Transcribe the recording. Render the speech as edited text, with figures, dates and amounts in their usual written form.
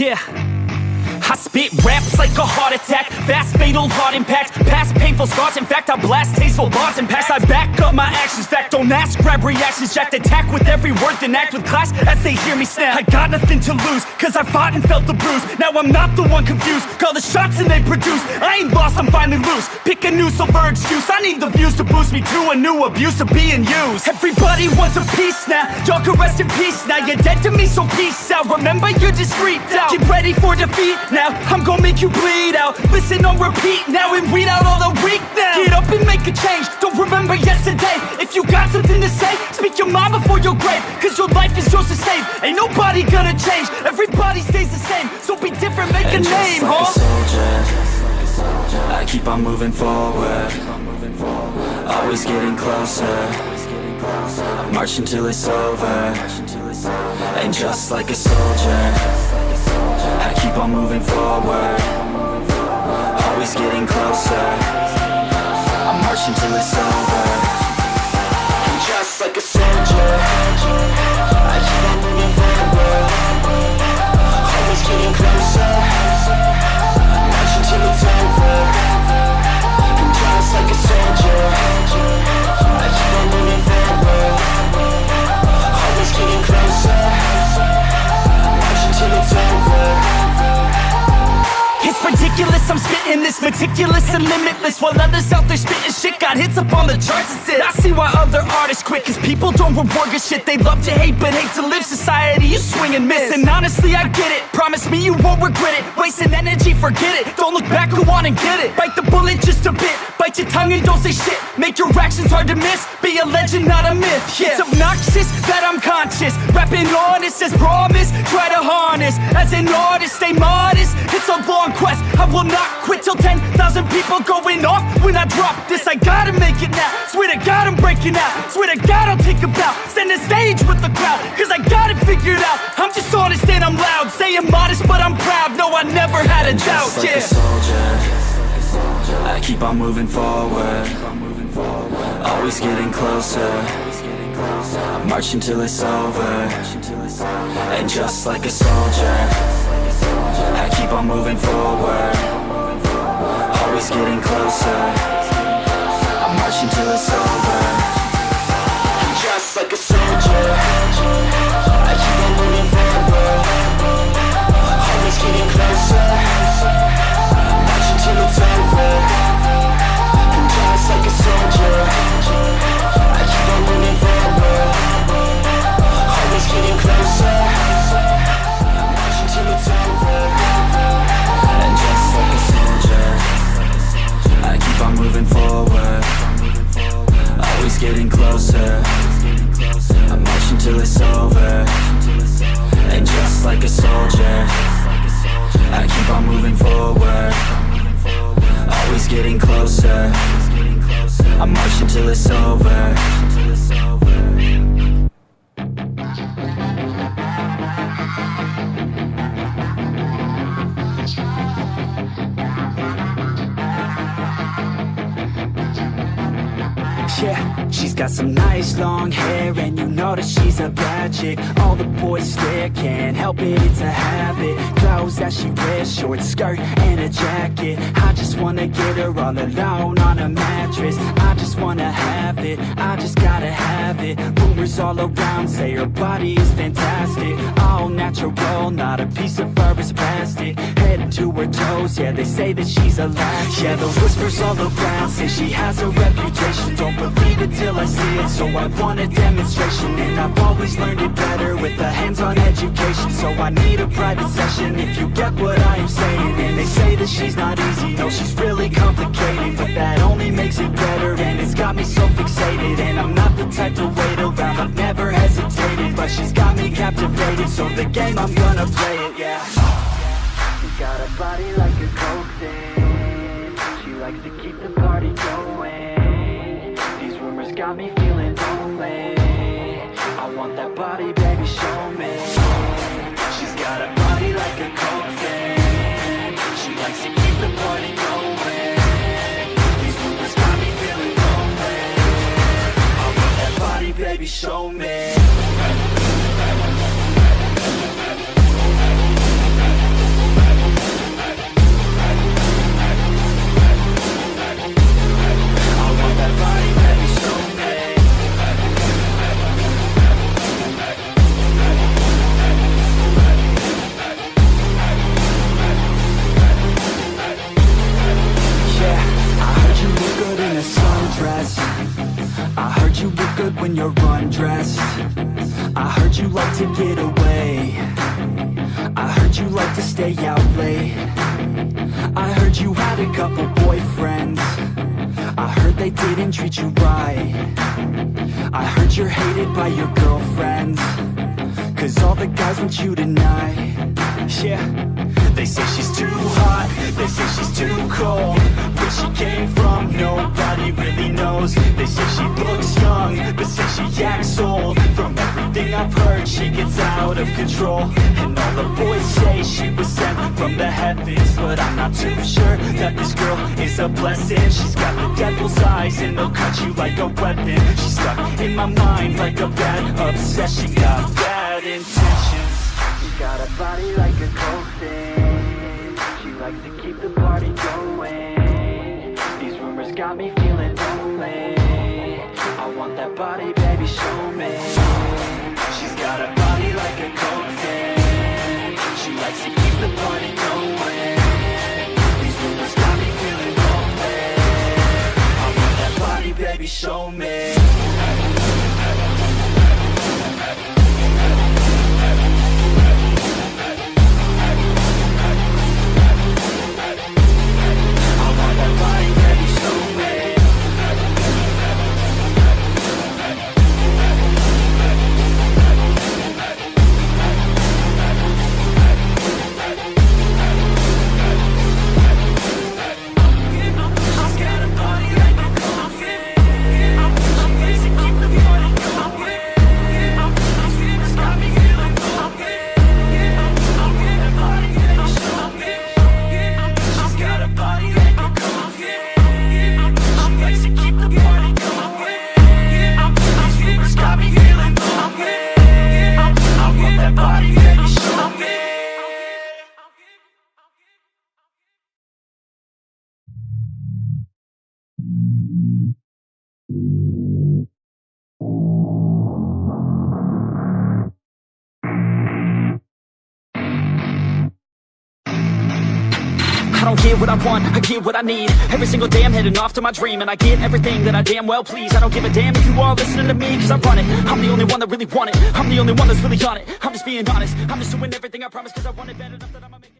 Yeah, I spit raps like a heart attack, fast fatal heart impacts, past painful scars. In fact, I blast tasteful bars and packs. I back up my actions, fact don't ask, grab reactions, jacked attack with every word, then act with class as they hear me snap. I got nothing to lose, cause I fought and felt the bruise. Now I'm not the one confused, call the shots and they produce. I ain't lost, I'm finally loose, pick a new silver excuse. I need the views to boost me to a new abuse of being used. Everybody wants a piece now, y'all can rest in peace now. You're dead to me, so peace out, remember you're just freaked out. Get ready for defeat now, I'm gonna make you bleed out. Listen on repeat now and weed out all the weak now. Get up and make a change, don't remember yesterday. If you got something to say, speak your mind before your grave, cause your life is yours to save. Ain't nobody gonna change, everybody stays the same. So be different, make a name, like a soldier, I keep on moving forward, always getting closer. I'm marching till it's over. And just like a soldier, I keep on moving forward, always getting closer. I'm marching till it's over. And just like a soldier, I keep on moving forward, always getting closer. I'm marching till it's over. And just like a soldier, I keep on moving forward, always getting closer. I'm marching till it's over. It's ridiculous, I'm spitting this meticulous and limitless, while others out there spitting shit got hits up on the charts and shit. I see why other artists quit, cause people don't reward good shit. They love to hate but hate to live. Society, you swing and miss. And honestly, I get it, promise me you won't regret it. Wasting energy, forget it, don't look back, go on and get it. Bite the bullet just a bit, bite your tongue and don't say shit. Make your actions hard to miss, be a legend, not a myth. Yeah. It's obnoxious that I'm conscious, rapping honest as promise. Try to harness, as an artist, stay modest. It's a long quest, I will not quit till 10,000 people going off when I drop this. I gotta make it now, swear to God I'm breaking out. Swear to God I'll take a bow, stand the stage with the crowd, cause I got it figured out. I'm just honest and I'm loud, saying modest but I'm proud. No, I never had a doubt, like a soldier, I keep on moving forward, always getting closer. I'm marching till it's over. And just like a soldier, I keep on moving forward, always getting closer. I'm marching till it's over. And just like a soldier, I keep on moving forward, always getting closer. I'm marching till it's over. And just like a soldier, I keep on moving forward, always getting closer. I'm marching till it's over. And just like a soldier, I keep on moving forward, always getting closer. I'm marching till it's over. And just like a soldier, I keep on moving forward, always getting closer. I'm marching till it's over. Yeah, she's got some nice long hair, and you know that she's a bad chick. All the boys stare, can't help it, it's a habit. Clothes that she wears, short skirt and a jacket. I just wanna get her all alone on a mattress. I just wanna have it, I just gotta have it. Rumors all around say her body is fantastic, all natural, not a piece of fur is plastic. Head to her toes, yeah, they say that she's a latch. Yeah, the whispers all around say she has a reputation. Don't believe it till I see it, so I want a demonstration. And I've always learned it better with a hands-on education. So I need a private session, if you get what I am saying. And they say that she's not easy, no, she's really complicated, but that only makes it better, and it's got me so fixated. And I'm not the type to wait around, I've never hesitated, but she's got me captivated, so the game, I'm gonna play it, yeah. She got a body like a coke thing, she likes to keep the party going. These rumors got me feeling lonely, I want that body, baby, show me. She's got a body like a coke thing, she likes to keep the party going. These rumors got me feeling lonely, I want that body, baby, show me. when you're undressed. I heard you like to get away. I heard you like to stay out late. I heard you had a couple boyfriends. I heard they didn't treat you right. I heard you're hated by your girlfriends, 'cause all the guys want you tonight. Yeah. They say she's too hot, they say she's too cold. Where she came from, nobody really knows. They say she looks young, but say she acts old. From everything I've heard, she gets out of control. And all the boys say she was sent from the heavens, but I'm not too sure that this girl is a blessing. She's got the devil's eyes and they'll cut you like a weapon. She's stuck in my mind like a bad obsession. Got bad intentions. She's got a body like a coffin. She likes to keep the party going. These rumors got me feeling lonely. I want that body, baby, show me. She's got a body like a coffin. She likes to keep the party going. These rumors got me feeling lonely. I want that body, baby, show me. I don't get what I want, I get what I need. Every single day I'm heading off to my dream, and I get everything that I damn well please. I don't give a damn if you all listening to me, 'cause I run it. I'm the only one that really want it. I'm the only one that's really on it. I'm just being honest, I'm just doing everything I promise, 'cause I want it bad enough that I'ma make it.